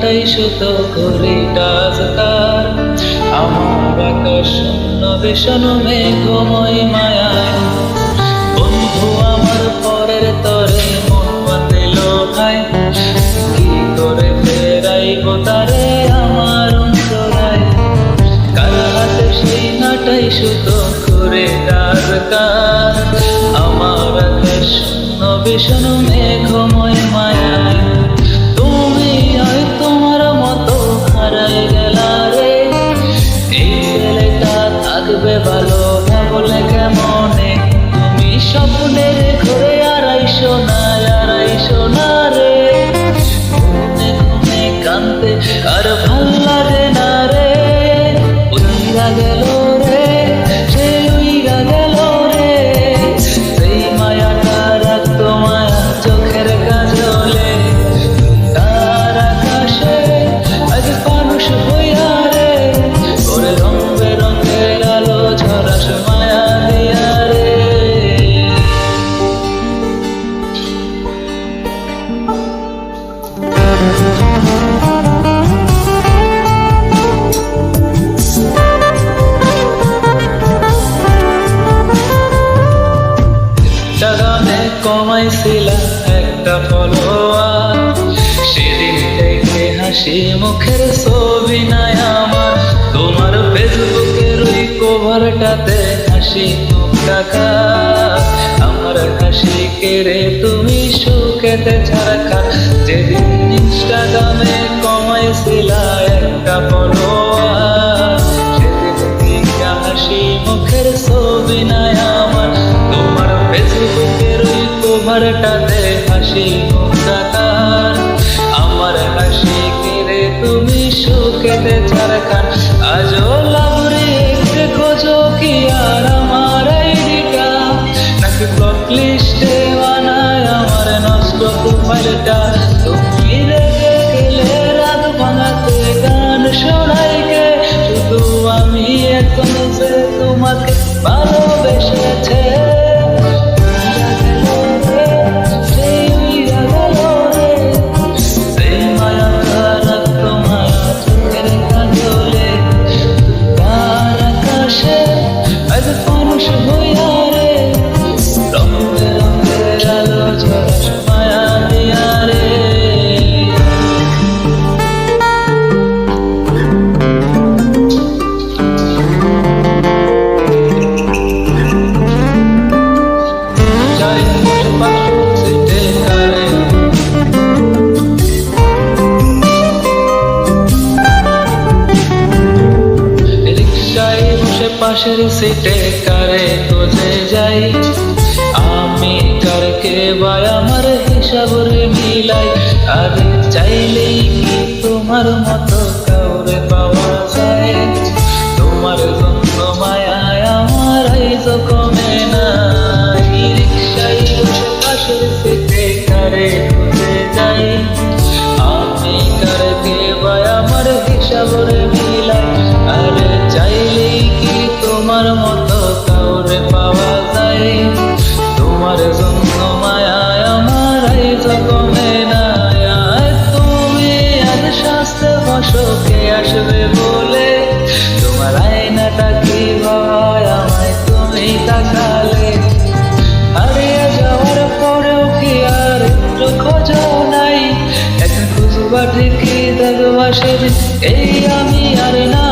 দিনটাই শুধু করি কাজকার। আমার আকাশ শূন্য বিষণ মেঘময় মায়ায়, বন্ধু আমার পরের তরে মন বাঁধিল ভাই। কি করে ফেরাইব তারে আমার অন্তরায়, কার হাতে সেই নাটাই শুধু করে কাজকার। আমার আকাশ শূন্য বিষণ মেঘময় মায়ায়, তুমি হয় তোমার মতো হারাই গেলা রে। এই ছেলেটা থাকবে ভালো না বলে কেমনে, তুমি স্বপ্নের ঘরে আড়াইশো না রে। ঘুমে ঘুমে কান্দে আর ভাল লাগে না রে। উইরা গেল রে, সে উইরা গেল রে। সেই মায়াটা রাখতো মায়া চোখের কাজলে, তার আকাশে আজ মানুষ হইয়া রে। করে রং বেরঙের আলো ঝরাস মায়া দিয়া রে। গানে কমাইছিলা একটা ফলোয়ার, সেদিন থেকে হাসি মুখের ছবি নাই আমার। তোমার ফেসবুকের ওই কভারটাতে হাসি মুখ টাকা, আমার হাসি কেড়ে তুমি সুখেতে ঝাড়খা। যেদিন ইনস্টাগ্রামে কমাইছিলা একটা ফলোয়ার, সেদিন থেকে হাসি মুখের ছবি নাই আমার। তোমার ফেসবুকের ওই কভারটাতে হাসি মুখ টাকার, আমার হাসি কেড়ে তুমি সুখেতে ঝাড়খান। আজও লাভরে একটু খোঁজো কি আর আমার আইডিটা, নাকি ব্লক লিস্টে বানায় আমার নষ্ট প্রোফাইলটা। তুমি রেগে গেলে রাত ভাঙাতে গান শোনাই গে, শুধু আমি এখন যে তোমাকে ভালোবেসেছে। পাশের সিটে কারে খুঁজে যাই, আমি কারকে বা আমার হিসাব রে মিলাই। আর চাইলেই কি তোমার মতো কাউরে পাওয়া যায়, তোমার জন্য মায়ায় আমার আইজ কমে না। রিক্সায় বসে পাশের সিটে কারে খুঁজে যাই, আমি কারকে বা আমার হিসাব রে মিলাই। আর চাইলেই কি তোমার মতো কাউরে পাওয়া যায়, তোমার জন্য মায়ায় আমার আইজ কমে না। তুমি আজ শাস্তে বসো কে আসবে বলে, তোমার আয়নাটা কি ভাই আমায় তুমি তাকালে। হারিয়ে যাওয়ার পরেও কি আর একটু খোঁজো নাই, এখন খুঁজবা ঠিকই দেখবা সেদিন এই আমি আর না।